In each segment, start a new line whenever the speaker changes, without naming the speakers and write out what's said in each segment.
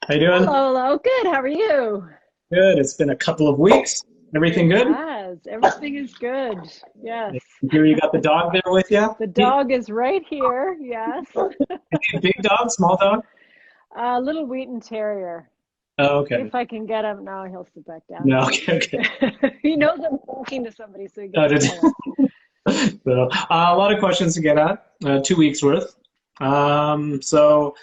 How you doing?
Hello, hello. Good. How are you?
Good. It's been a couple of weeks. Everything
It
good?
has. Everything is good. Yes.
I hear you got the dog there with you.
The dog is right here. Yes.
Big dog, small dog?
A little Wheaten Terrier.
Oh,
See
okay.
if I can get him. No, he'll sit back down.
No, okay, okay.
He knows I'm talking to somebody, so he
Oh,
gets quiet.
so, a lot of questions to get at. 2 weeks worth. So,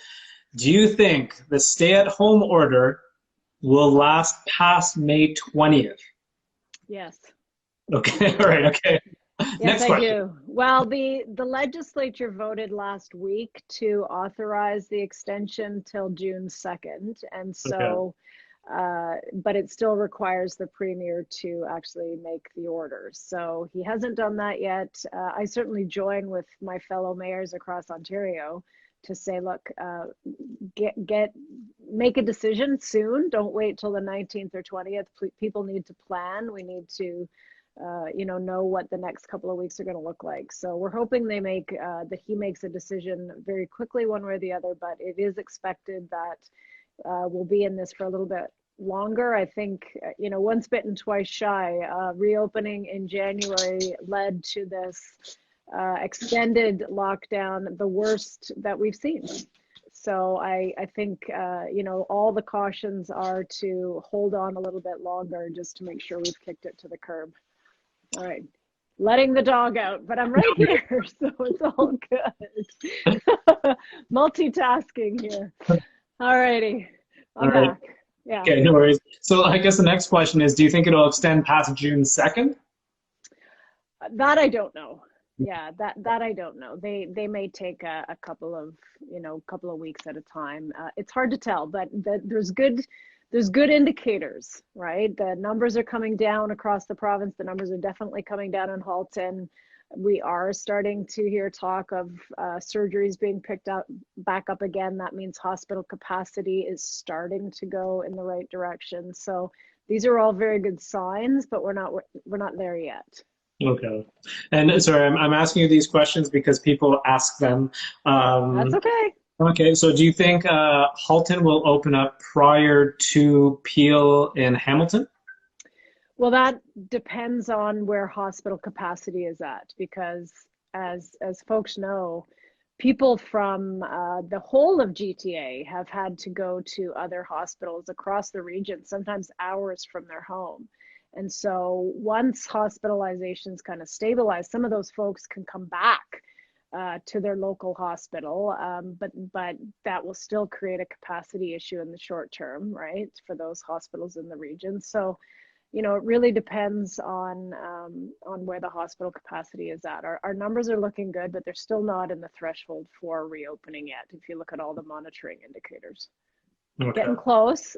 do you think the stay-at-home order will last past May 20th?
Yes.
Okay, all right, okay.
Yes,
Next
I
question.
do. Well, the legislature voted last week to authorize the extension till June 2nd. And
Okay.
so, but it still requires the premier to actually make the order. So he hasn't done that yet. I certainly join with my fellow mayors across Ontario to say, look, get make a decision soon. Don't wait till the 19th or 20th. People need to plan. We need to know what the next couple of weeks are going to look like. So we're hoping that he makes a decision very quickly, one way or the other. But it is expected that we'll be in this for a little bit longer. I think once bitten, twice shy. Reopening in January led to this extended lockdown, the worst that we've seen. So I think all the cautions are to hold on a little bit longer just to make sure we've kicked it to the curb. All right. Letting the dog out, but I'm right here, so it's all good. Multitasking here. All righty.
All
I'm
right.
back. Yeah.
Okay, no worries. So I guess the next question is, do you think it'll extend past June 2nd?
That I don't know. Yeah, that I don't know. They may take a couple of weeks at a time. It's hard to tell, but there's good indicators, right? The numbers are coming down across the province. The numbers are definitely coming down in Halton. We are starting to hear talk of surgeries being picked up back up again. That means hospital capacity is starting to go in the right direction. So these are all very good signs, but we're not there yet.
Okay. And sorry, I'm asking you these questions because people ask them.
That's
Um,
okay.
okay, so do you think Halton will open up prior to Peel in Hamilton?
Well, that depends on where hospital capacity is at, because as folks know, people from the whole of GTA have had to go to other hospitals across the region, sometimes hours from their home. And so once hospitalizations kind of stabilize, some of those folks can come back to their local hospital, but that will still create a capacity issue in the short term, right, for those hospitals in the region. So it really depends on where the hospital capacity is at. Our numbers are looking good, but they're still not in the threshold for reopening yet. If you look at all the monitoring indicators,
Okay.
getting close,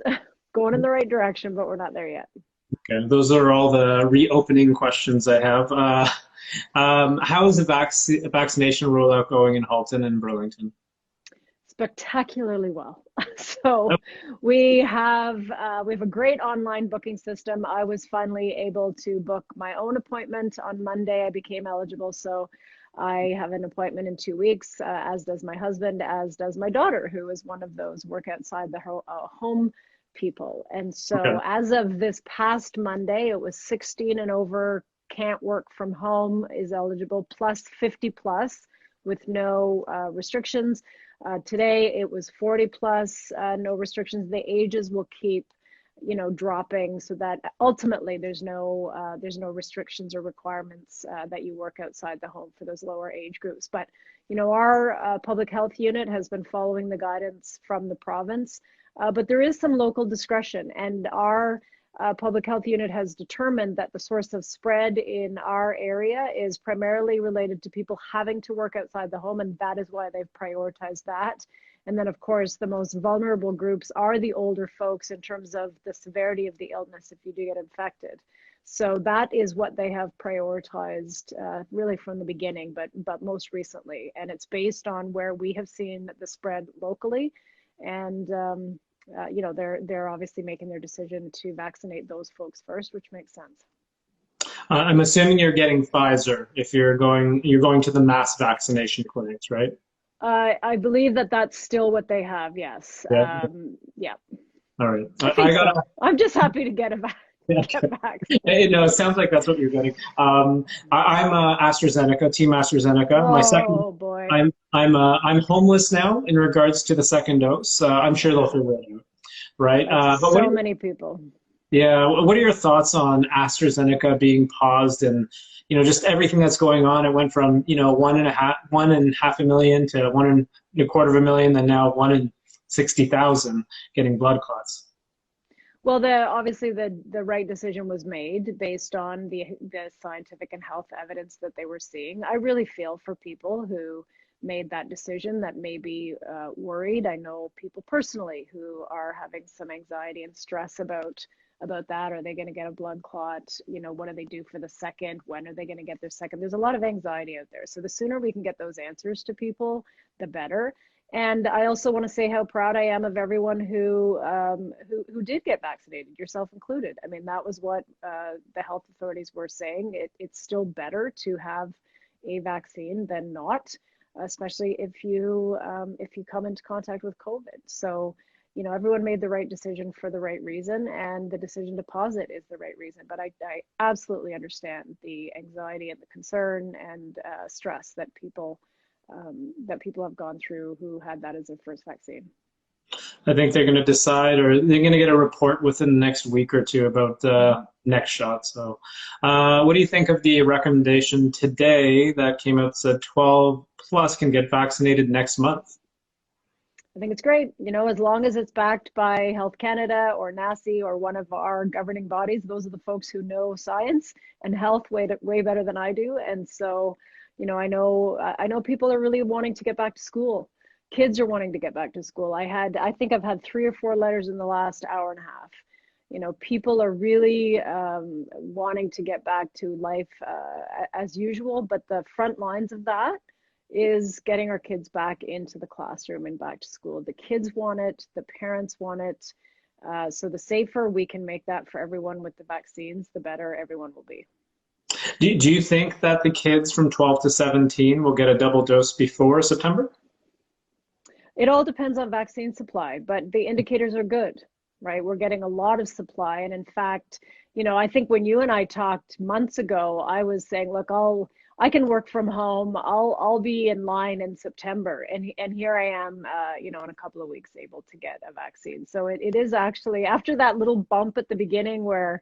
going in the right direction, but we're not there yet.
Okay. Those are all the reopening questions I have. How is the vaccination rollout going in Halton and Burlington?
Spectacularly well. So we have a great online booking system. I was finally able to book my own appointment on Monday. I became eligible, so I have an appointment in 2 weeks, as does my husband, as does my daughter, who is one of those work outside the home people. And
Okay.
so as of this past Monday, it was 16 and over, can't work from home, is eligible, plus 50 plus with no restrictions. Today it was 40 plus, no restrictions. The ages will keep, dropping, so that ultimately there's no restrictions or requirements that you work outside the home for those lower age groups. But our public health unit has been following the guidance from the province, but there is some local discretion, and our public health unit has determined that the source of spread in our area is primarily related to people having to work outside the home, and that is why they've prioritized that. And then, of course, the most vulnerable groups are the older folks in terms of the severity of the illness if you do get infected. So that is what they have prioritized, really from the beginning, but most recently. And it's based on where we have seen the spread locally. And they're obviously making their decision to vaccinate those folks first, which makes sense.
I'm assuming you're getting Pfizer if you're going to the mass vaccination clinics, right?
I believe that that's still what they have. Yes.
Yeah.
Yeah,
All right.
I
I
think
got
so. I'm just happy to get
to.
get back.
No, it sounds like that's what you're getting. I'm AstraZeneca, Team AstraZeneca. My second,
Oh boy,
I'm homeless now in regards to the second dose. I'm sure they'll figure it out, right?
that's
But what?
so many people.
Yeah, what are your thoughts on AstraZeneca being paused and just everything that's going on? It went from 1.5 million to 1.25 million, then now 1 in 60,000 getting blood clots.
Well, obviously the right decision was made based on the scientific and health evidence that they were seeing. I really feel for people who made that decision that may be worried. I know people personally who are having some anxiety and stress about that. Are they going to get a blood clot? What do they do for the second? When are they going to get their second? There's a lot of anxiety out there. So the sooner we can get those answers to people, the better. And I also want to say how proud I am of everyone who did get vaccinated, yourself included. I mean, that was what the health authorities were saying. It's still better to have a vaccine than not, especially if you come into contact with COVID. So, everyone made the right decision for the right reason, and the decision to pause it is the right reason. But I absolutely understand the anxiety and the concern and stress that people have gone through who had that as their first vaccine.
I think they're going to decide, or they're going to get a report within the next week or two about the next shot. So, what do you think of the recommendation today that came out, said 12 plus can get vaccinated next month?
I think it's great, as long as it's backed by Health Canada or NACI or one of our governing bodies. Those are the folks who know science and health way better than I do. And so, I know people are really wanting to get back to school. Kids are wanting to get back to school. I think I've had 3 or 4 letters in the last hour and a half. People are really wanting to get back to life as usual, but the front lines of that is getting our kids back into the classroom and back to school. The kids want it, the parents want it. So the safer we can make that for everyone with the vaccines, the better everyone will be.
Do you think that the kids from 12 to 17 will get a double dose before September?
It all depends on vaccine supply, but the indicators are good, right? We're getting a lot of supply. And in fact, I think when you and I talked months ago, I was saying, look, I can work from home. I'll be in line in September. And here I am, in a couple of weeks able to get a vaccine. So it is actually, after that little bump at the beginning where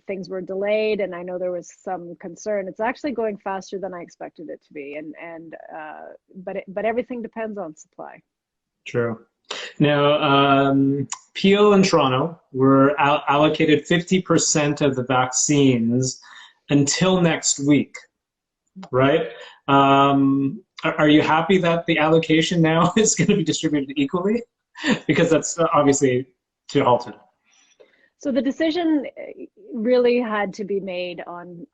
things were delayed, and I know there was some concern, it's actually going faster than I expected it to be. But everything depends on supply.
True. Now, Peel and Toronto were allocated 50% of the vaccines until next week, right? Are you happy that the allocation now is going to be distributed equally? Because that's obviously too halted.
So the decision really had to be made on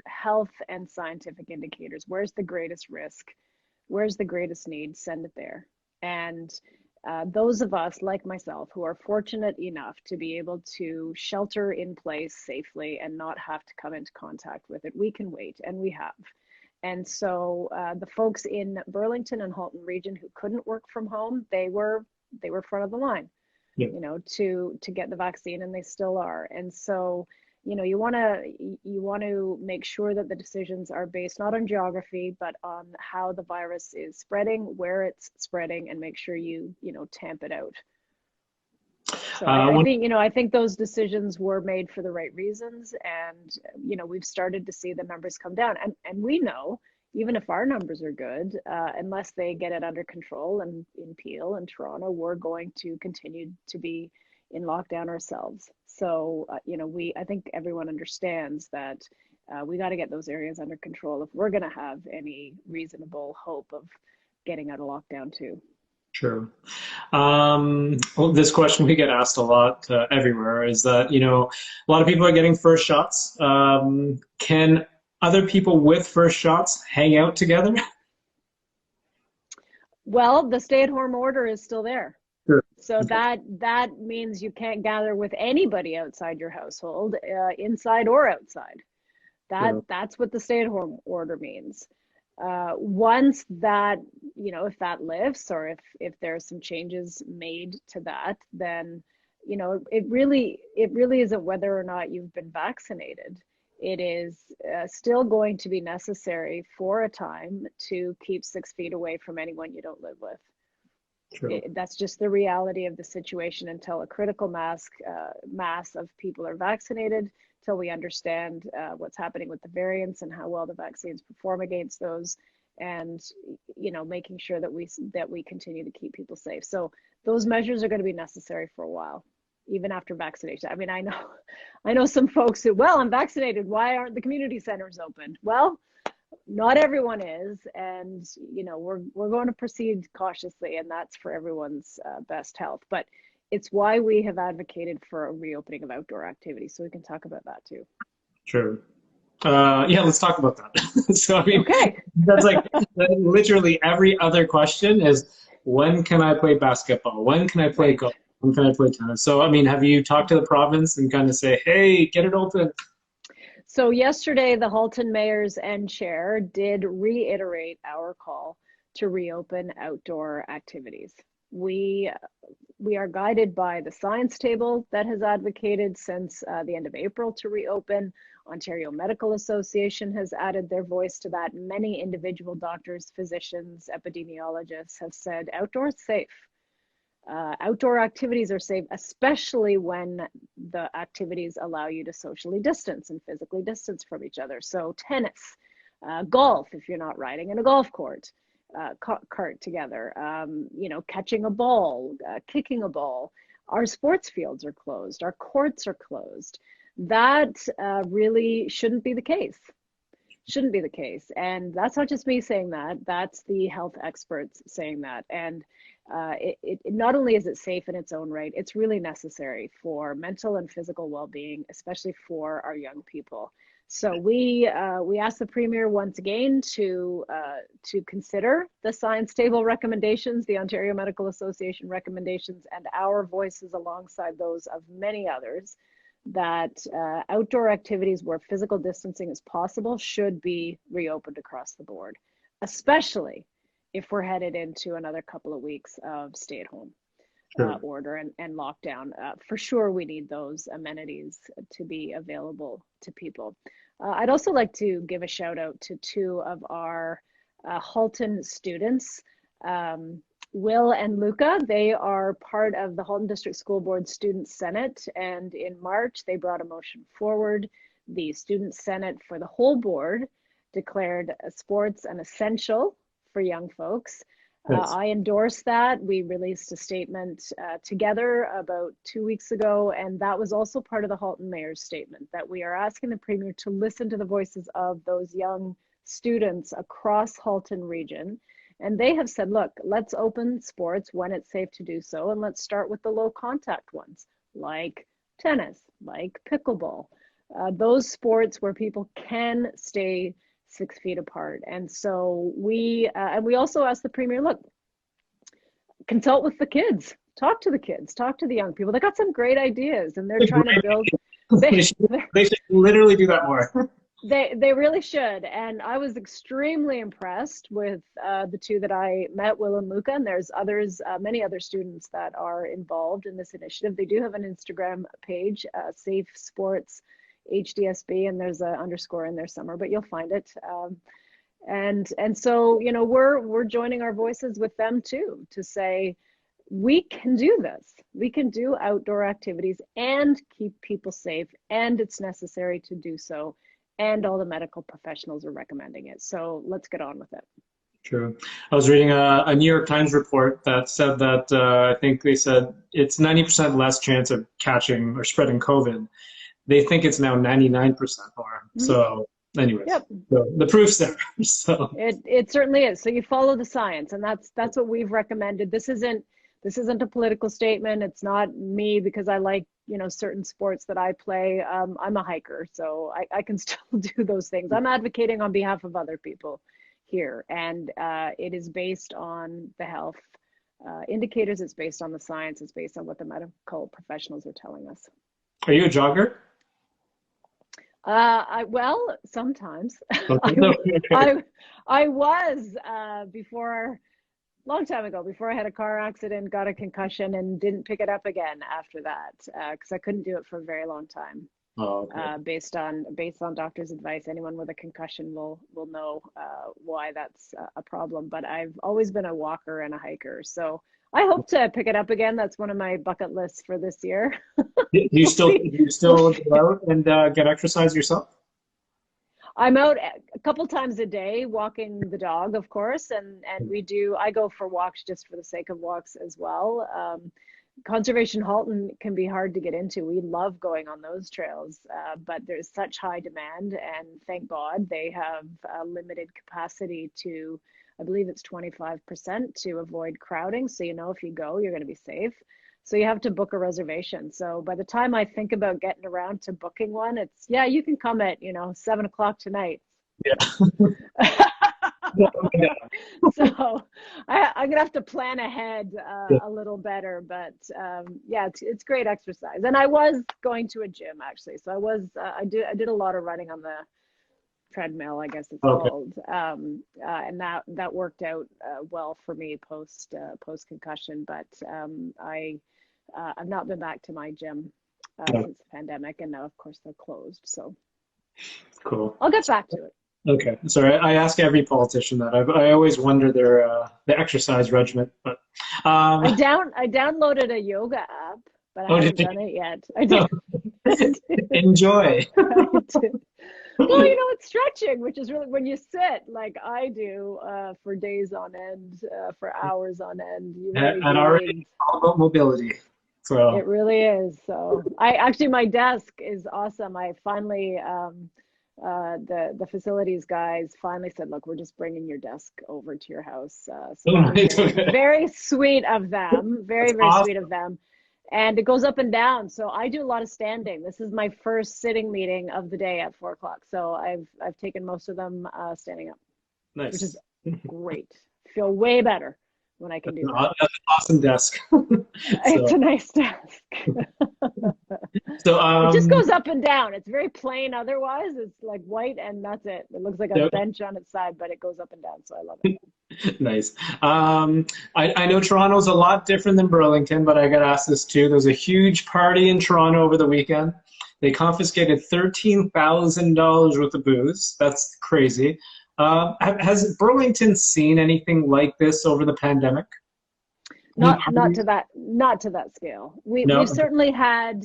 health and scientific indicators. Where's the greatest risk? Where's the greatest need? Send it there. And those of us, like myself, who are fortunate enough to be able to shelter in place safely and not have to come into contact with it, we can wait, and we have. And so the folks in Burlington and Halton region who couldn't work from home, they were front of the line.
Yeah.
To get the vaccine, and they still are. And so, you want to make sure that the decisions are based not on geography, but on how the virus is spreading, where it's spreading, and make sure you tamp it out. So I think those decisions were made for the right reasons, and we've started to see the numbers come down, and we know, even if our numbers are good, unless they get it under control, and in Peel and Toronto, we're going to continue to be in lockdown ourselves. So, I think everyone understands that we got to get those areas under control if we're going to have any reasonable hope of getting out of lockdown too.
Sure. Well, this question we get asked a lot everywhere is that, a lot of people are getting first shots. Can other people with first shots hang out together?
Well, the stay-at-home order is still there.
Sure.
So that means you can't gather with anybody outside your household, inside or outside. That's what the stay-at-home order means. Once that, if that lifts, or if there's some changes made to that, then, it really isn't whether or not you've been vaccinated. It is still going to be necessary for a time to keep 6 feet away from anyone you don't live with.
True.
That's just the reality of the situation until a critical mass of people are vaccinated, till we understand what's happening with the variants and how well the vaccines perform against those, and making sure that we continue to keep people safe. So those measures are going to be necessary for a while, even after vaccination. I mean, I know some folks who, well, I'm vaccinated, why aren't the community centers open? Well, not everyone is, and we're going to proceed cautiously, and that's for everyone's best health. But it's why we have advocated for a reopening of outdoor activities, so we can talk about that too.
True. Yeah, let's talk about that. So I mean,
okay.
that's like literally every other question is, when can I play basketball? When can I play golf? When can I play tennis? So I mean, have you talked to the province and kind of say, hey, get it open?
So yesterday, the Halton mayors and chair did reiterate our call to reopen outdoor activities. We are guided by the science table that has advocated since the end of April to reopen. Ontario Medical Association has added their voice to that. Many individual doctors, physicians, epidemiologists have said outdoors safe. Outdoor activities are safe, especially when the activities allow you to socially distance and physically distance from each other. So tennis, golf, if you're not riding in a golf cart together, catching a ball, kicking a ball. Our sports fields are closed, our courts are closed. That really shouldn't be the case. Shouldn't be the case. And that's not just me saying that, that's the health experts saying that. And it not only is it safe in its own right, it's really necessary for mental and physical well-being, especially for our young people. So we asked the Premier once again to consider the science table recommendations, the Ontario Medical Association recommendations, and our voices alongside those of many others, that outdoor activities where physical distancing is possible should be reopened across the board, especially if we're headed into another couple of weeks of stay-at-home order and lockdown. For sure, we need those amenities to be available to people. I'd also like to give a shout out to two of our Halton students, Will and Luca. They are part of the Halton District School Board Student Senate, and in March they brought a motion forward. The Student Senate for the whole board declared sports an essential for young folks.
Yes.
I endorsed that. We released a statement together about 2 weeks ago, and that was also part of the Halton Mayor's statement, that we are asking the Premier to listen to the voices of those young students across Halton region. And they have said, look, let's open sports when it's safe to do so, and let's start with the low contact ones, like tennis, like pickleball, those sports where people can stay 6 feet apart. And so we also asked the Premier, look, consult with the kids, talk to the kids, talk to the young people. They got some great ideas, and they're trying to build.
They should literally do that more.
They really should. And I was extremely impressed with the two that I met, Will and Luca, and there's others, many other students that are involved in this initiative. They do have an Instagram page, Safe Sports HDSB, and there's an underscore in there somewhere, but you'll find it. And so, we're joining our voices with them too, to say, we can do this. We can do outdoor activities and keep people safe, and it's necessary to do so. And all the medical professionals are recommending it. So let's get on with it.
True. I was reading a New York Times report that said that I think they said it's 90% less chance of catching or spreading COVID. They think it's now 99% more. Mm-hmm. So anyways, yep. So the proof's there. So
it certainly is. So you follow the science, and that's what we've recommended. This isn't a political statement. It's not me because I like certain sports that I play. I'm a hiker, so I can still do those things. I'm advocating on behalf of other people here, and it is based on the health indicators. It's based on the science. It's based on what the medical professionals are telling us.
Are you a jogger?
Well, sometimes
Okay.
I, I was before, long time ago, before I had a car accident, got a concussion, and didn't pick it up again after that because I couldn't do it for a very long time.
Oh, okay.
Based on doctor's advice, anyone with a concussion will know why that's a problem. But I've always been a walker and a hiker, so I hope to pick it up again. That's one of my bucket lists for this year.
Do you
We'll
still
see.
do you
We'll
still go out and get exercise yourself?
I'm out a couple times a day walking the dog, of course, and I go for walks just for the sake of walks as well. Conservation Halton can be hard to get into. We love going on those trails, but there's such high demand, and thank God they have a limited capacity to, I believe it's 25% to avoid crowding. So, if you go, you're going to be safe. So you have to book a reservation. So by the time I think about getting around to booking one, it's, yeah, you can come at, 7 o'clock tonight.
Yeah.
So I'm gonna have to plan ahead
Yeah.
a little better, but yeah, it's great exercise. And I was going to a gym actually, so I did a lot of running on the treadmill, I guess it's
Okay.
called, and that worked out well for me post concussion. But I've not been back to my gym
Yeah.
since the pandemic, and now of course they're closed. So
Cool.
I'll get back to it.
Okay. Sorry, I ask every politician that. I always wonder the exercise regimen, but
I
um,
downloaded a yoga app, but I
oh,
haven't
did
done it yet. I did.
you? Enjoy.
I did. Well, it's stretching, which is really when you sit like I do for days on end, for hours on end. You really
And
do
already
need.
all about mobility. So
It really is. So I actually, my desk is awesome. I finally, the facilities guys finally said, look, we're just bringing your desk over to your house. So that was
nice. Okay.
very sweet of them. Very,
That's
very sweet
awesome.
of them. And it goes up and down. So I do a lot of standing. This is my first sitting meeting of the day at 4 o'clock. So I've taken most of them standing up, which is
Nice.
great. Feel way better when I can do that.
That's an awesome desk.
It's
So
a nice desk.
so
It just goes up and down. It's very plain otherwise. It's like white and that's it. It looks like a
yeah,
bench on its side, but it goes up and down. So I love it.
nice. I know Toronto's a lot different than Burlington, but I got asked this too. There's a huge party in Toronto over the weekend. They confiscated $13,000 worth of booze. That's crazy. Has Burlington seen anything like this over the pandemic? Any
Not
parties?
to that scale.
No.
We've certainly had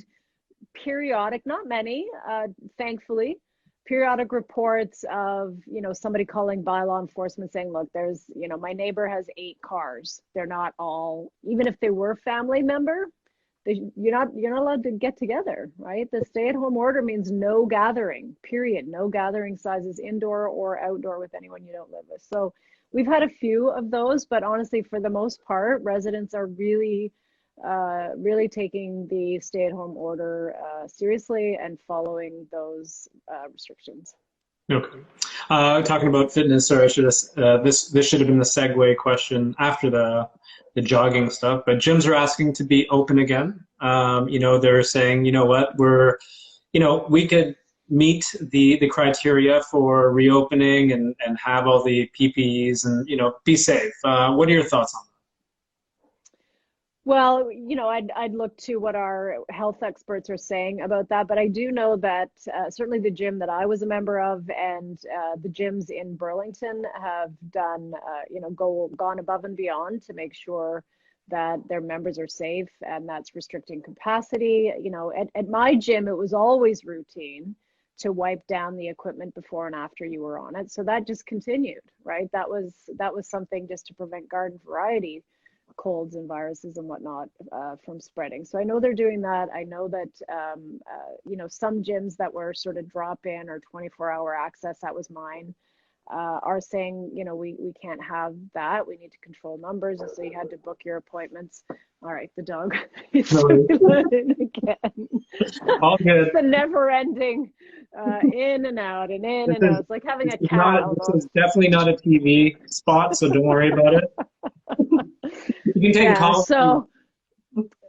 periodic, not many, thankfully, periodic reports of, somebody calling by law enforcement saying, look, there's, my neighbor has 8 cars. They're not all, even if they were family member, you're not allowed to get together, right? The stay-at-home order means no gathering, period. No gathering sizes indoor or outdoor with anyone you don't live with. So we've had a few of those, but honestly, for the most part, residents are really taking the stay-at-home order seriously and following those restrictions.
Okay. Talking about fitness, sorry, I should have this should have been the segue question after the jogging stuff. But gyms are asking to be open again. They're saying, you know what, we could meet the criteria for reopening and have all the PPEs and be safe. What are your thoughts on
Well, I'd look to what our health experts are saying about that, but I do know that certainly the gym that I was a member of and the gyms in Burlington have done, gone above and beyond to make sure that their members are safe, and that's restricting capacity. At my gym, it was always routine to wipe down the equipment before and after you were on it, so that just continued, right? That was something just to prevent garden variety colds and viruses and whatnot from spreading. So I know they're doing that. I know that some gyms that were sort of drop in or 24-hour access, that was mine, are saying we can't have that. We need to control numbers, and so you had to book your appointments. All right, the dog is again.
all good?
It's the never-ending in and out and in
This
and
is
out. It's like having a
this is
cat
not this is
almost.
definitely not a TV spot, so don't worry about it. You can take a
Yeah,
call.
so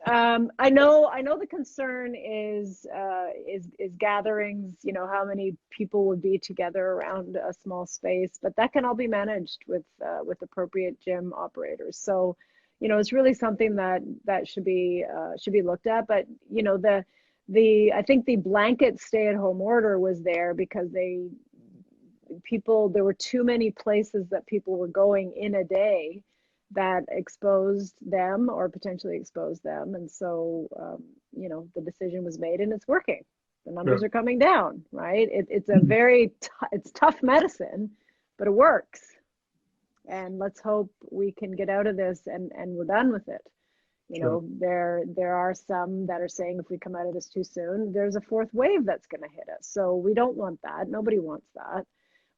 I know the concern is gatherings, how many people would be together around a small space, but that can all be managed with appropriate gym operators. So, it's really something that should be looked at. But, I think the blanket stay-at-home order was there because there were too many places that people were going in a day that exposed them or potentially exposed them. And so, the decision was made and it's working. The numbers
Sure.
are coming down, right? It's tough medicine, but it works. And let's hope we can get out of this and we're done with it.
Sure.
There are some that are saying if we come out of this too soon, there's a fourth wave that's going to hit us. So we don't want that. Nobody wants that.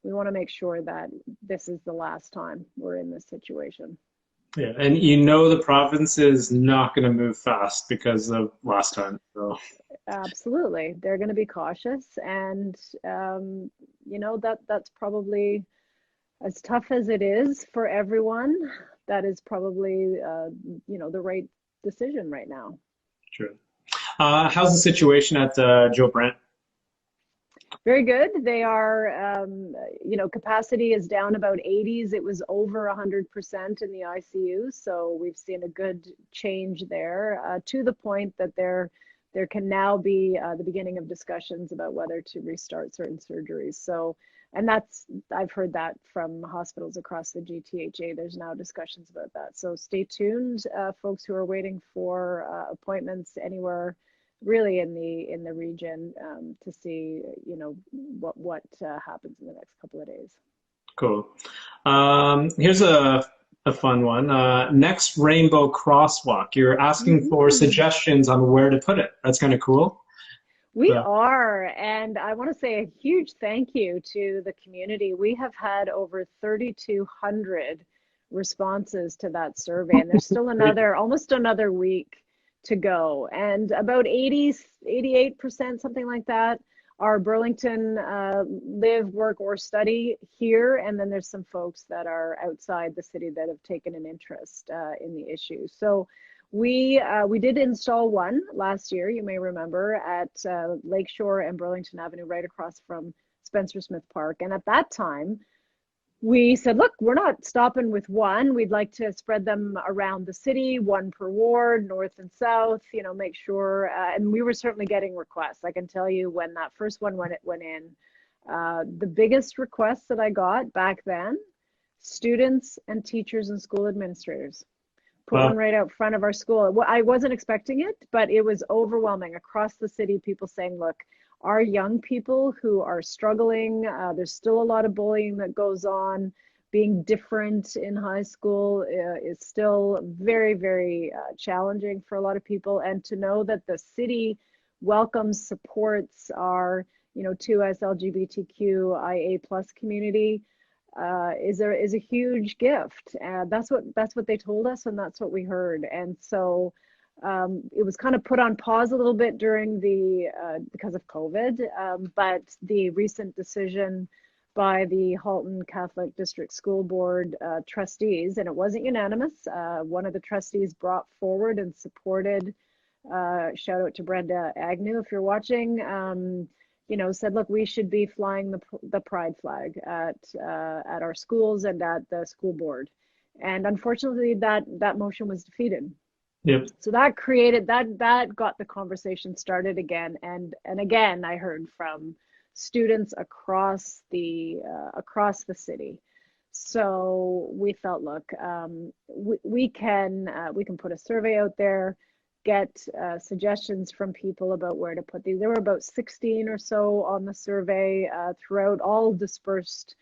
We want to make sure that this is the last time we're in this situation.
Yeah, and the province is not going to move fast because of last time. So
Absolutely, they're going to be cautious, and that's probably, as tough as it is for everyone, that is probably the right decision right now.
true. How's the situation at Joe Brent?
Very good. They are, capacity is down about 80s. It was over 100% in the ICU. So we've seen a good change there, to the point that there can now be the beginning of discussions about whether to restart certain surgeries. So, and I've heard that from hospitals across the GTHA. There's now discussions about that. So stay tuned, folks who are waiting for appointments anywhere really in the region, to see what happens in the next couple of days.
Cool. Here's a fun one. Next Rainbow Crosswalk. You're asking for suggestions on where to put it. That's kind of cool.
We are, and I want to say a huge thank you to the community. We have had over 3,200 responses to that survey, and there's still almost another week to go. And about 88%, something like that, are Burlington live, work, or study here. And then there's some folks that are outside the city that have taken an interest in the issue. So we did install one last year, you may remember, at Lakeshore and Burlington Avenue, right across from Spencer Smith Park. And at that time, we said, look, we're not stopping with one. We'd like to spread them around the city, one per ward, north and south, make sure. And we were certainly getting requests. I can tell you when that first one went in, the biggest requests that I got back then, students and teachers and school administrators. Put one right out front of our school. Well, I wasn't expecting it, but it was overwhelming across the city. People saying, look, our young people who are struggling, there's still a lot of bullying that goes on. Being different in high school is still very, very challenging for a lot of people. And to know that the city welcomes, supports our, 2S LGBTQIA plus community is a huge gift. That's what they told us, and that's what we heard. And so it was kind of put on pause a little bit during because of COVID, but the recent decision by the Halton Catholic District School Board trustees, and it wasn't unanimous. One of the trustees brought forward and supported, shout out to Brenda Agnew if you're watching, said, look, we should be flying the pride flag at our schools and at the school board. And unfortunately, that motion was defeated.
Yep.
So that created that got the conversation started again, and again I heard from students across the city. So we felt, look, we can put a survey out there, get suggestions from people about where to put these. There were about 16 or so on the survey throughout, all dispersed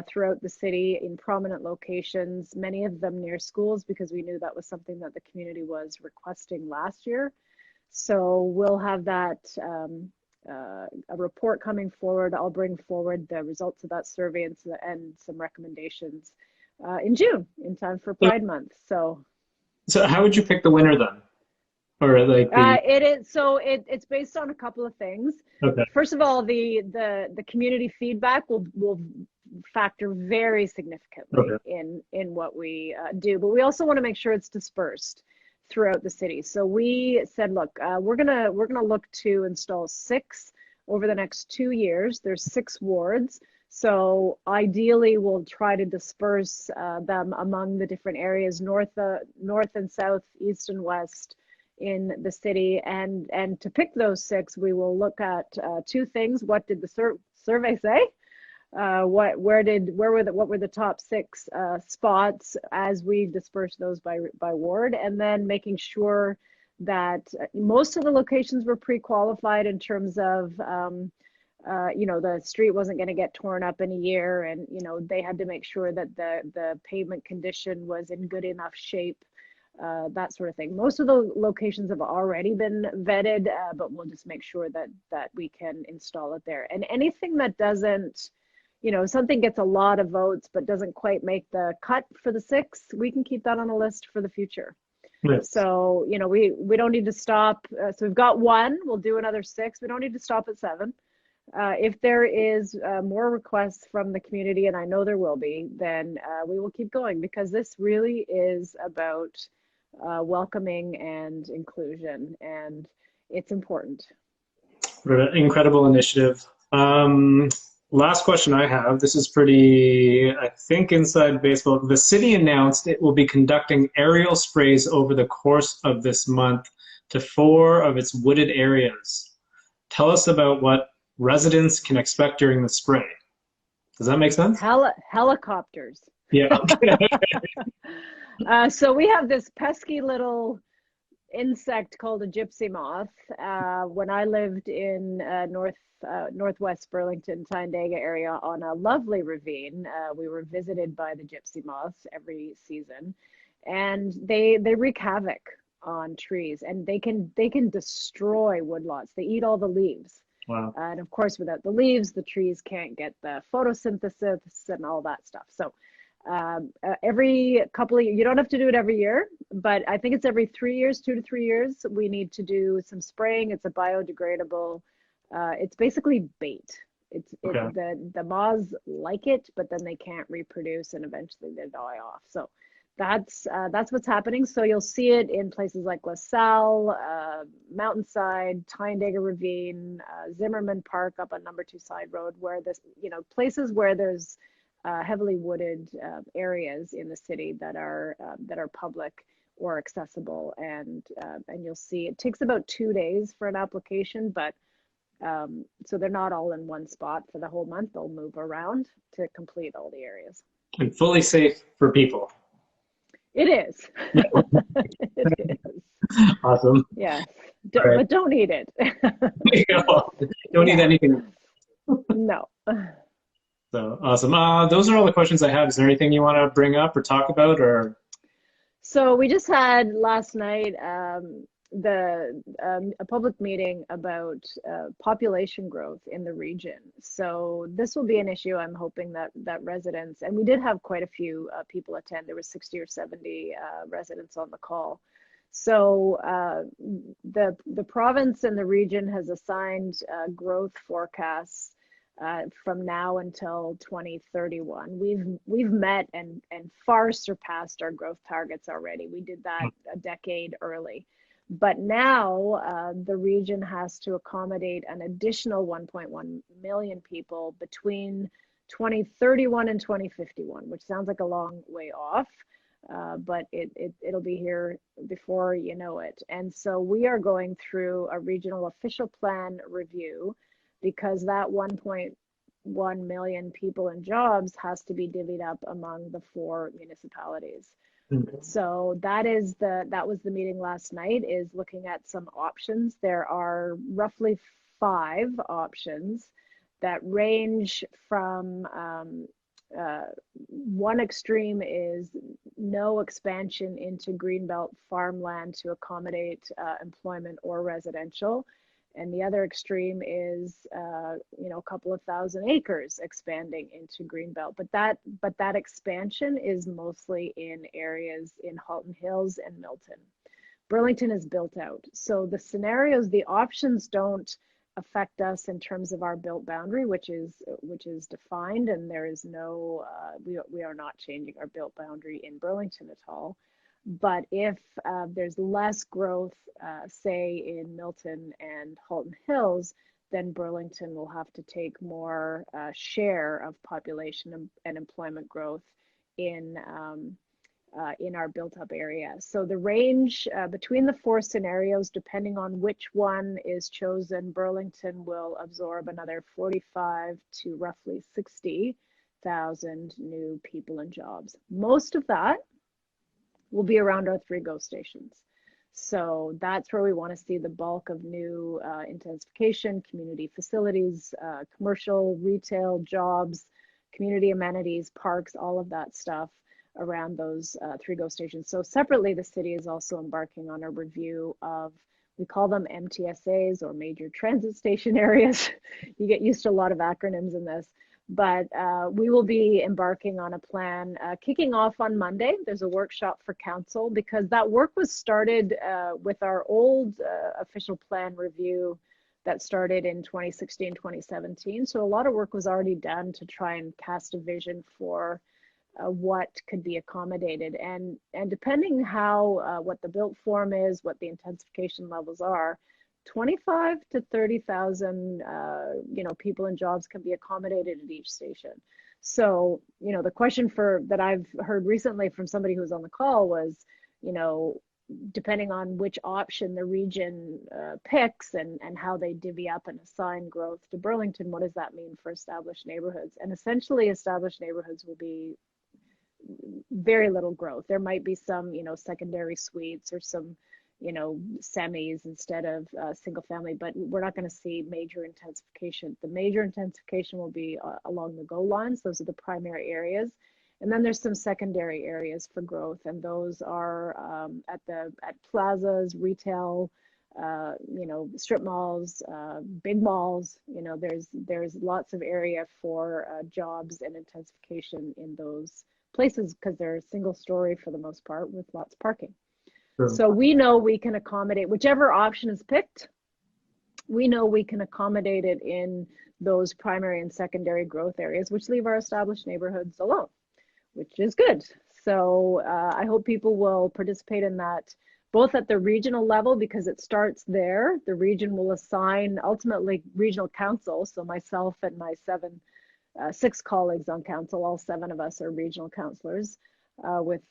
throughout the city in prominent locations, many of them near schools, because we knew that was something that the community was requesting last year. So we'll have that a report coming forward. I'll bring forward the results of that survey and some recommendations in June, in time for Pride Month. So
how would you pick the winner then? Or like
it's based on a couple of things.
Okay.
First of all, the community feedback will factor very significantly in what we do, but we also want to make sure it's dispersed throughout the city. So we said, look, we're gonna look to install 6 over the next 2 years. There's 6 wards. So ideally, we'll try to disperse them among the different areas, north and south, east and west in the city. And to pick those 6, we will look at 2 things. What did the survey say? What were the top 6 spots as we disperse those by ward, and then making sure that most of the locations were pre-qualified in terms of the street wasn't going to get torn up in a year, and they had to make sure that the pavement condition was in good enough shape, that sort of thing. Most of the locations have already been vetted, but we'll just make sure that we can install it there. And anything that doesn't, something gets a lot of votes but doesn't quite make the cut for the 6, we can keep that on the list for the future.
Yes.
So we don't need to stop. So we've got 1, we'll do another 6. We don't need to stop at 7. If there is more requests from the community, and I know there will be, then we will keep going, because this really is about welcoming and inclusion, and it's important.
What an incredible initiative. Last question I have, this is pretty, I think, inside baseball. The city announced it will be conducting aerial sprays over the course of this month to 4 of its wooded areas. Tell us about what residents can expect during the spray. Does that make sense?
Helicopters.
Yeah.
So we have this pesky little insect called a gypsy moth. When I lived in northwest Burlington, Tynedega area on a lovely ravine, we were visited by the gypsy moths every season, and they wreak havoc on trees, and they can destroy woodlots. They eat all the leaves.
Wow.
And of course, without the leaves, the trees can't get the photosynthesis and all that stuff. So every couple of years, you don't have to do it every year, but I think it's every 3 years, 2 to 3 years, we need to do some spraying. It's a biodegradable, it's basically bait.
Okay.
The moths like it, but then they can't reproduce, and eventually they die off. So that's what's happening. So you'll see it in places like LaSalle, Mountainside, Tynedega Ravine, Zimmerman Park up on Number 2 Side Road, where this, places where there's heavily wooded areas in the city that are public or accessible, and you'll see it takes about 2 days for an application, but so they're not all in one spot for the whole month. They'll move around to complete all the areas. And
fully safe for people.
It is. It is.
Awesome.
Yeah.
Right.
But don't eat it.
Don't eat anything.
No.
So awesome. Those are all the questions I have. Is there anything you want to bring up or talk about, or?
So we just had last night a public meeting about population growth in the region. So this will be an issue. I'm hoping that residents, and we did have quite a few people attend. There was 60 or 70 residents on the call. So the province and the region has assigned growth forecasts from now until 2031. We've met and far surpassed our growth targets already. We did that a decade early. But now the region has to accommodate an additional 1.1 million people between 2031 and 2051, which sounds like a long way off, but it'll be here before you know it. And so we are going through a regional official plan review, because that 1.1 million people and jobs has to be divvied up among the 4 municipalities. So that was the meeting last night, is looking at some options. There are roughly 5 options that range from one extreme is no expansion into greenbelt farmland to accommodate employment or residential. And the other extreme is, a couple of thousand acres expanding into greenbelt. But that expansion is mostly in areas in Halton Hills and Milton. Burlington is built out. So the scenarios, the options don't affect us in terms of our built boundary, which is defined, and there is no, we are not changing our built boundary in Burlington at all. But if there's less growth, say in Milton and Halton Hills, then Burlington will have to take more share of population and employment growth in our built-up area. So the range between the four scenarios, depending on which one is chosen, Burlington will absorb another 45 to roughly 60,000 new people and jobs. Most of that will be around our three GO stations. So that's where we want to see the bulk of new intensification, community facilities, commercial, retail, jobs, community amenities, parks, all of that stuff around those three GO stations. So separately, the city is also embarking on a review of, we call them MTSAs, or major transit station areas. You get used to a lot of acronyms in this, but we will be embarking on a plan kicking off on Monday. There's a workshop for council, because that work was started with our old official plan review that started in 2016, 2017. So a lot of work was already done to try and cast a vision for what could be accommodated, and depending how what the built form is, what the intensification levels are, 25 to 30,000 people and jobs can be accommodated at each station. So the question that I've heard recently from somebody who was on the call was, depending on which option the region picks and how they divvy up and assign growth to Burlington, what does that mean for established neighborhoods? And essentially, established neighborhoods will be very little growth. There might be some, secondary suites or some, semis instead of single family, but we're not going to see major intensification. The major intensification will be along the GO lines. Those are the primary areas. And then there's some secondary areas for growth, and those are at plazas, retail, strip malls, big malls. There's lots of area for jobs and intensification in those places, because they're single story for the most part with lots of parking. Sure. So we know we can accommodate whichever option is picked. We know we can accommodate it in those primary and secondary growth areas, which leave our established neighborhoods alone, which is good. So I hope people will participate in that, both at the regional level, because it starts there. The region will assign ultimately regional council. So myself and my six colleagues on council, all seven of us are regional councillors with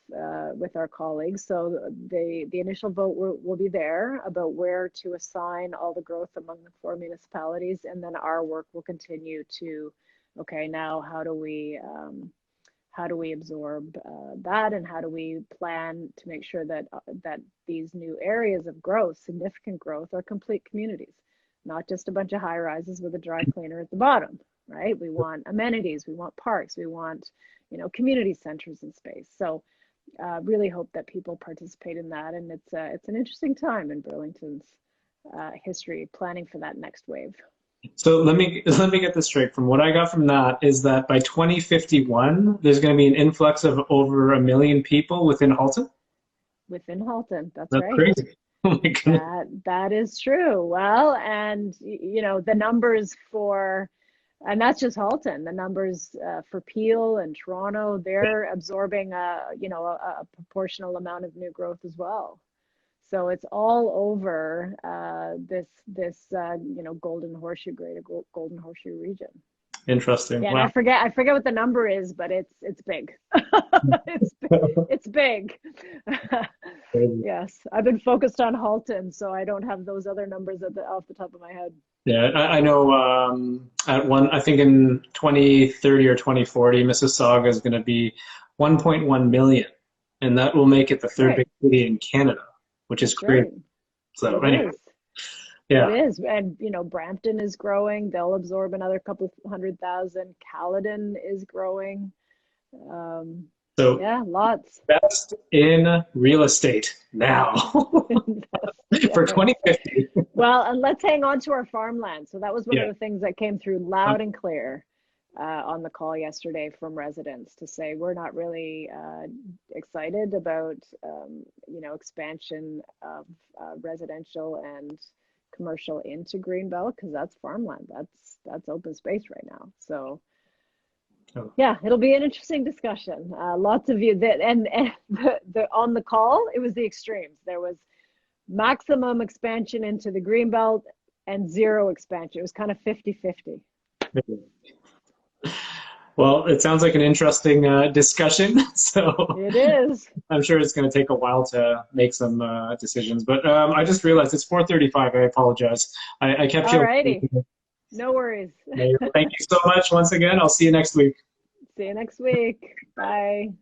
our colleagues. So the initial vote will be there about where to assign all the growth among the four municipalities, and then our work will continue to, okay, now how do we absorb that, and how do we plan to make sure that these new areas of growth, significant growth, are complete communities, not just a bunch of high rises with a dry cleaner at the bottom, right? We want amenities, we want parks, we want community centers and space. So really hope that people participate in that, and it's an interesting time in Burlington's history, planning for that next wave.
So let me get this straight. From what I got from that is that by 2051, there's going to be an influx of over 1 million people within Halton?
Within Halton, that's right.
Crazy. Oh my goodness.
That is true. Well, and the numbers for, and that's just Halton, the numbers for Peel and Toronto, they're absorbing a proportional amount of new growth as well. So it's all over this Golden Horseshoe, Greater Golden Horseshoe region.
Interesting.
Yeah,
wow.
and I forget what the number is, but it's big. it's big. Yes, I've been focused on Halton, so I don't have those other numbers off the top of my head.
Yeah, I know I think in 2030 or 2040, Mississauga is going to be 1.1 million, and that will make it the third big city in Canada, which is crazy. Right. So anyway. Yeah.
It is. And, Brampton is growing. They'll absorb another couple 100,000. Caledon is growing. So yeah, lots.
Best in real estate now for 2050.
Well, and let's hang on to our farmland. So that was one of the things that came through loud and clear on the call yesterday from residents, to say we're not really excited about, expansion of residential and commercial into Greenbelt, because that's farmland. That's open space right now. So Yeah, it'll be an interesting discussion. Lots of you that and the on the call, it was the extremes. There was maximum expansion into the greenbelt and zero expansion. It was kind of 50-50.
Well, it sounds like an interesting discussion. So
It is.
I'm sure it's going to take a while to make some decisions. But I just realized it's 4:35. I apologize. I kept
All
you.
righty. No worries.
Thank you so much once again. I'll see you next week.
See you next week. Bye.